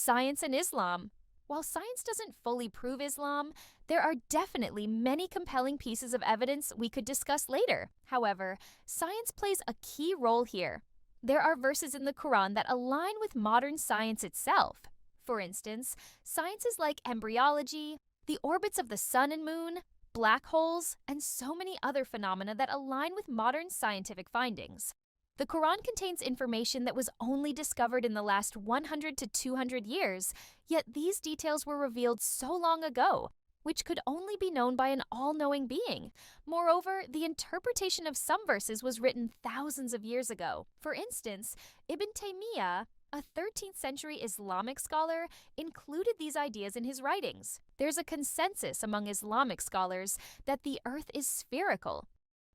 Science and Islam. While science doesn't fully prove Islam, there are definitely many compelling pieces of evidence we could discuss later. However, science plays a key role here. There are verses in the Quran that align with modern science itself. For instance, sciences like embryology, the orbits of the sun and moon, black holes, and so many other phenomena that align with modern scientific findings. The Quran contains information that was only discovered in the last 100 to 200 years, yet these details were revealed so long ago, which could only be known by an all-knowing being. Moreover, the interpretation of some verses was written thousands of years ago. For instance, Ibn Taymiyyah, a 13th century Islamic scholar, included these ideas in his writings. There's a consensus among Islamic scholars that the earth is spherical.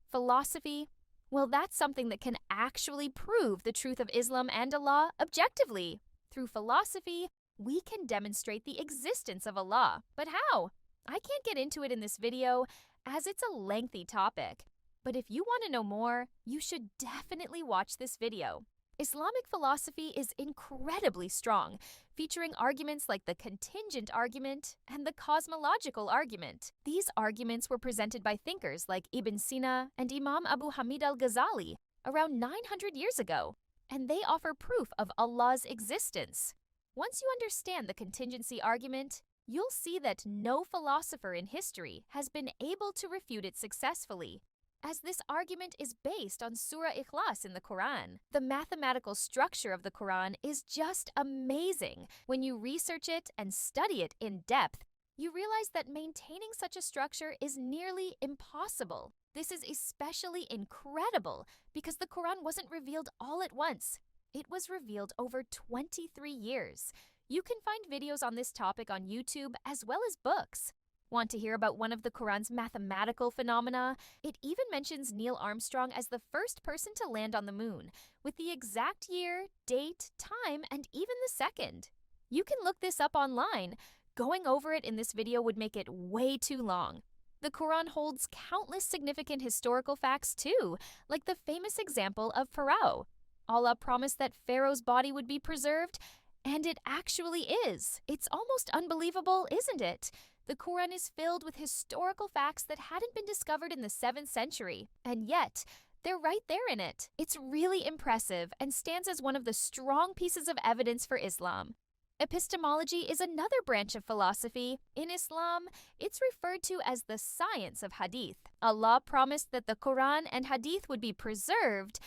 Philosophy, well, that's something that can actually prove the truth of Islam and Allah objectively. Through philosophy, we can demonstrate the existence of Allah. But how? I can't get into it in this video, as it's a lengthy topic. But if you want to know more, you should definitely watch this video. Islamic philosophy is incredibly strong, featuring arguments like the contingent argument and the cosmological argument. These arguments were presented by thinkers like Ibn Sina and Imam Abu Hamid al-Ghazali around 900 years ago, and they offer proof of Allah's existence. Once you understand the contingency argument, you'll see that no philosopher in history has been able to refute it successfully, as this argument is based on Surah Ikhlas in the Quran. The mathematical structure of the Quran is just amazing. When you research it and study it in depth, you realize that maintaining such a structure is nearly impossible. This is especially incredible because the Quran wasn't revealed all at once. It was revealed over 23 years. You can find videos on this topic on YouTube as well as books. Want to hear about one of the Quran's mathematical phenomena? It even mentions Neil Armstrong as the first person to land on the moon, with the exact year, date, time, and even the second. You can look this up online. Going over it in this video would make it way too long. The Quran holds countless significant historical facts too, like the famous example of Pharaoh. Allah promised that Pharaoh's body would be preserved, and it actually is. It's almost unbelievable, isn't it? The Quran is filled with historical facts that hadn't been discovered in the 7th century, and yet they're right there in it. It's really impressive and stands as one of the strong pieces of evidence for Islam. Epistemology is another branch of philosophy. In Islam, it's referred to as the science of hadith. Allah promised that the Quran and hadith would be preserved,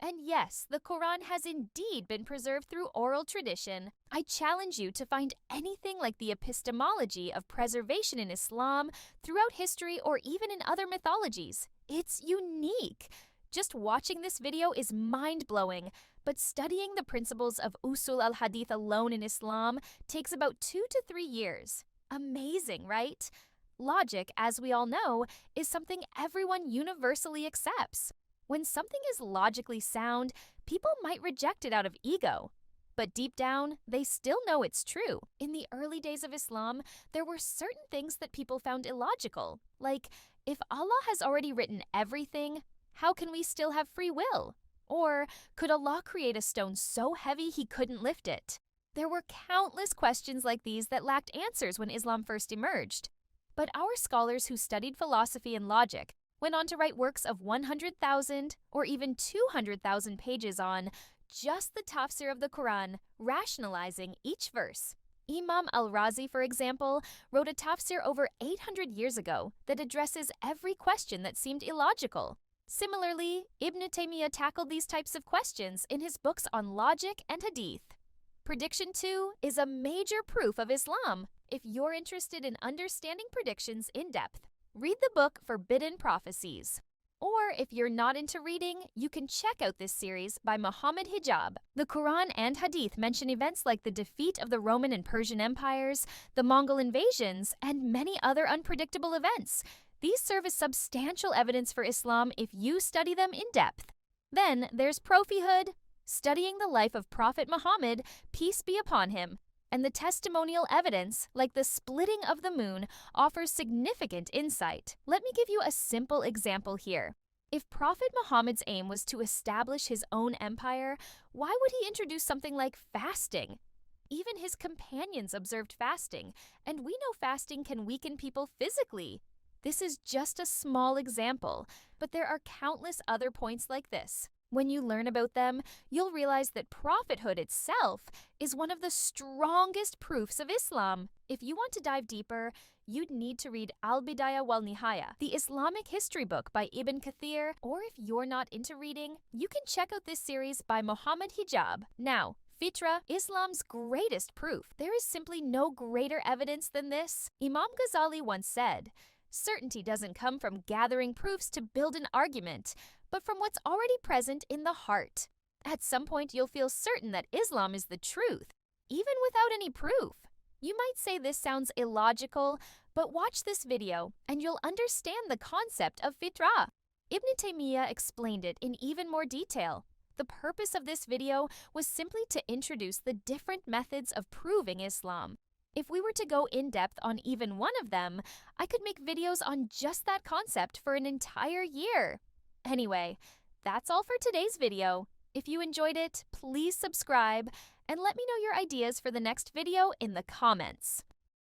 and yes, the Quran has indeed been preserved through oral tradition. I challenge you to find anything like the epistemology of preservation in Islam throughout history or even in other mythologies. It's unique. Just watching this video is mind-blowing, but studying the principles of Usul al-Hadith alone in Islam takes about 2 to 3 years. Amazing, right? Logic, as we all know, is something everyone universally accepts. When something is logically sound, people might reject it out of ego. But deep down, they still know it's true. In the early days of Islam, there were certain things that people found illogical. Like, if Allah has already written everything, how can we still have free will? Or, could Allah create a stone so heavy he couldn't lift it? There were countless questions like these that lacked answers when Islam first emerged. But our scholars who studied philosophy and logic went on to write works of 100,000 or even 200,000 pages on just the tafsir of the Quran, rationalizing each verse. Imam al-Razi, for example, wrote a tafsir over 800 years ago that addresses every question that seemed illogical. Similarly, Ibn Taymiyyah tackled these types of questions in his books on logic and hadith. Prediction 2 is a major proof of Islam. If you're interested in understanding predictions in depth, read the book Forbidden Prophecies. Or if you're not into reading, you can check out this series by Muhammad Hijab. The Quran and Hadith mention events like the defeat of the Roman and Persian empires, the Mongol invasions, and many other unpredictable events. These serve as substantial evidence for Islam if you study them in depth. Then there's prophethood, studying the life of Prophet Muhammad, peace be upon him. And the testimonial evidence, like the splitting of the moon, offers significant insight. Let me give you a simple example here. If Prophet Muhammad's aim was to establish his own empire, why would he introduce something like fasting? Even his companions observed fasting, and we know fasting can weaken people physically. This is just a small example, but there are countless other points like this. When you learn about them, you'll realize that prophethood itself is one of the strongest proofs of Islam. If you want to dive deeper, you'd need to read Al-Bidayah wal Nihaya, the Islamic history book by Ibn Kathir, or if you're not into reading, you can check out this series by Muhammad Hijab. Now, Fitra, Islam's greatest proof. There is simply no greater evidence than this. Imam Ghazali once said, "Certainty doesn't come from gathering proofs to build an argument, but from what's already present in the heart." At some point, you'll feel certain that Islam is the truth, even without any proof. You might say this sounds illogical, but watch this video and you'll understand the concept of fitrah. Ibn Taymiyyah explained it in even more detail. The purpose of this video was simply to introduce the different methods of proving Islam. If we were to go in depth on even one of them, I could make videos on just that concept for an entire year. Anyway, that's all for today's video. If you enjoyed it, please subscribe and let me know your ideas for the next video in the comments.